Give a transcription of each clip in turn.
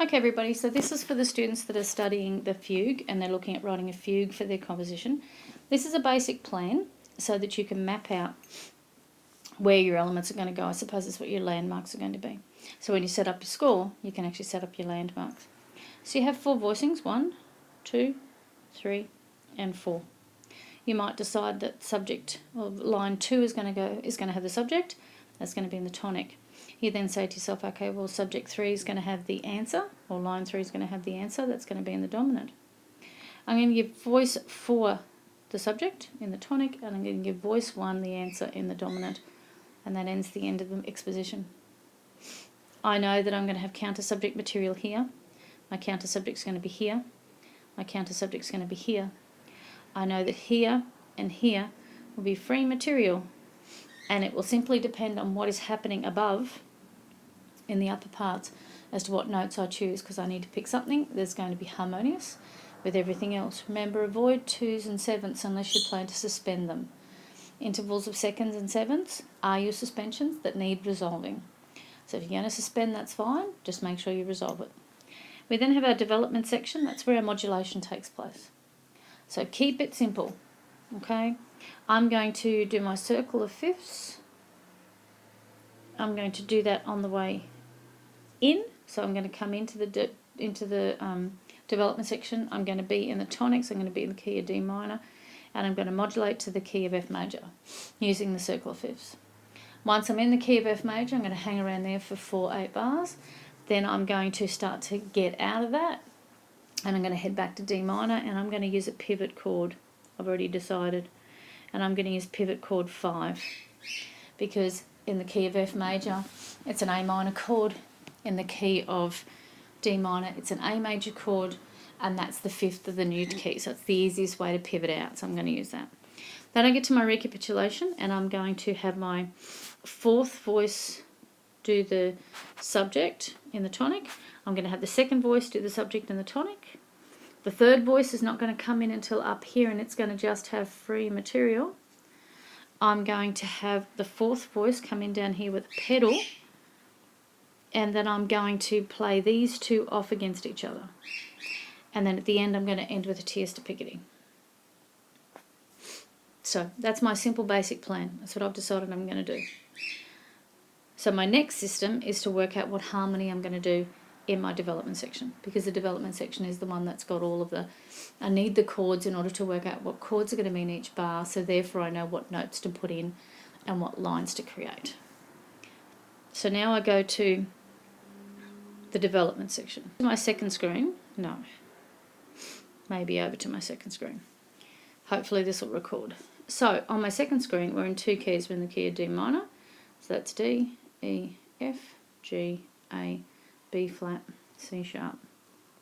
Okay, everybody, so this is for the students that are studying the fugue and they're looking at writing a fugue for their composition. This is a basic plan so that you can map out where your elements are going to go. I suppose that's what your landmarks are going to be. So when you set up your score, you can actually set up your landmarks. So you have 4 voicings, 1, 2, 3, and 4. You might decide that subject or line 2 is going to have the subject. That's going to be in the tonic. You then say to yourself, okay, well, subject 3 is going to have the answer, or line 3 is going to have the answer. That's going to be in the dominant. I'm going to give voice 4 the subject in the tonic, and I'm going to give voice 1 the answer in the dominant, and that ends the end of the exposition. I know that I'm going to have counter subject material here. My counter subject is going to be here. My counter subject is going to be here. I know that here and here will be free material, and it will simply depend on what is happening above in the upper parts as to what notes I choose, because I need to pick something that's going to be harmonious with everything else. Remember, avoid 2s and 7ths unless you plan to suspend them. Intervals of seconds and sevenths are your suspensions that need resolving. So if you're going to suspend, that's fine, just make sure you resolve it. We then have our development section. That's where our modulation takes place. So keep it simple, okay? I'm going to do my circle of fifths. I'm going to do that on the way in. So I'm going to come into the development section. I'm going to be in the tonics. I'm going to be in the key of D minor, and I'm going to modulate to the key of F major using the circle of fifths. Once I'm in the key of F major, I'm going to hang around there for 4/8 bars. Then I'm going to start to get out of that, and I'm going to head back to D minor, and I'm going to use a pivot chord. I've already decided. And I'm going to use pivot chord 5, because in the key of F major, it's an A minor chord. In the key of D minor, it's an A major chord, and that's the 5th of the new key. So it's the easiest way to pivot out, so I'm going to use that. Then I get to my recapitulation, and I'm going to have my 4th voice do the subject in the tonic. I'm going to have the 2nd voice do the subject in the tonic. The 3rd voice is not going to come in until up here, and it's going to just have free material. I'm going to have the 4th voice come in down here with a pedal, and then I'm going to play these 2 off against each other. And then at the end, I'm going to end with a tierce picketing. So that's my simple basic plan. That's what I've decided I'm going to do. So my next system is to work out what harmony I'm going to do in my development section, because the development section is the one that's got all of the, I need the chords in order to work out what chords are going to be in each bar, so therefore I know what notes to put in and what lines to create. So now I go to the development section. My second screen, no, maybe over to my second screen. Hopefully this will record. So on my second screen, we're in 2 keys. We're in the key of D minor, so that's D, E, F, G, A, B flat, C sharp,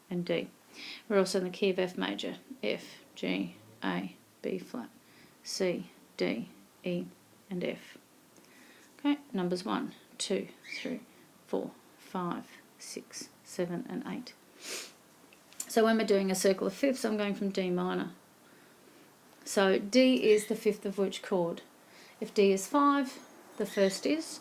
and D. We're also in the key of F major, F, G, A, B flat, C, D, E, and F. Okay, numbers 1, 2, 3, 4, 5, 6, 7, and 8. So when we're doing a circle of fifths, I'm going from D minor. So D is the 5th of which chord? If D is 5, the first is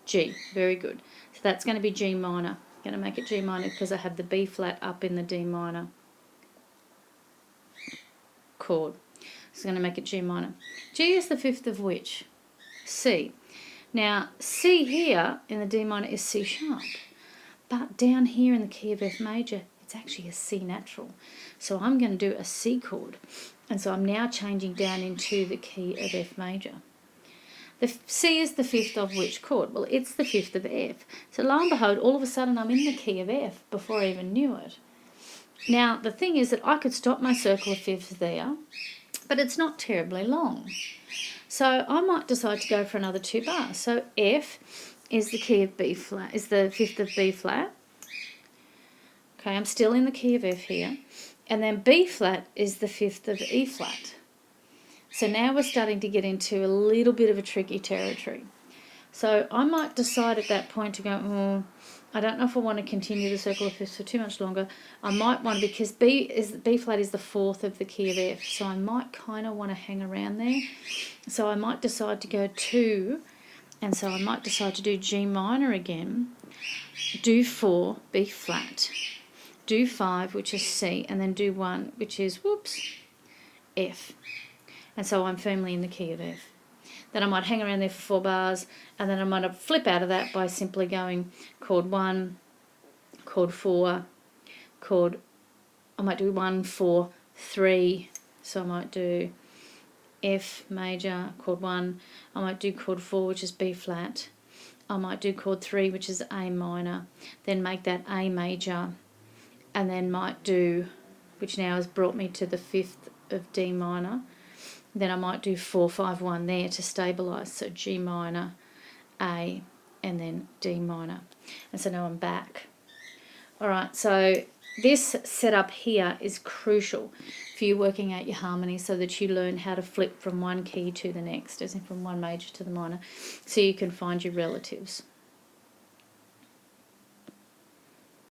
G. Very good. So that's going to be G minor. I'm going to make it G minor because I have the B flat up in the D minor chord. So I'm going to make it G minor. G is the 5th of which? C. Now C here in the D minor is C sharp, but down here in the key of F major, it's actually a C natural. So I'm going to do a C chord, and so I'm now changing down into the key of F major. The C is the 5th of which chord? Well, it's the 5th of F. So lo and behold, all of a sudden I'm in the key of F before I even knew it. Now, the thing is that I could stop my circle of fifths there, but it's not terribly long. So I might decide to go for another 2 bars. So F is the key of B flat, is the 5th of B flat. Okay, I'm still in the key of F here. And then B flat is the 5th of E flat. So now we're starting to get into a little bit of a tricky territory. So I might decide at that point to go, I don't know if I want to continue the circle of fifths for too much longer. I might want to, because B flat is the 4th of the key of F, so I might kind of want to hang around there. So I might decide to go to And so I might decide to do G minor again, do 4, B flat, do 5, which is C, and then do 1, which is, F. And so I'm firmly in the key of F. Then I might hang around there for 4 bars, and then I might flip out of that by simply going chord 1, chord 4, chord, I might do 1, 4, 3, so I might do F major, chord 1, I might do chord 4, which is B flat, I might do chord 3, which is A minor, then make that A major, and then might do, which now has brought me to the 5th of D minor, then I might do 4, 5, 1 there to stabilise, so G minor, A, and then D minor. And so now I'm back. All right, so this setup here is crucial for you working out your harmony so that you learn how to flip from one key to the next, as in from one major to the minor, so you can find your relatives.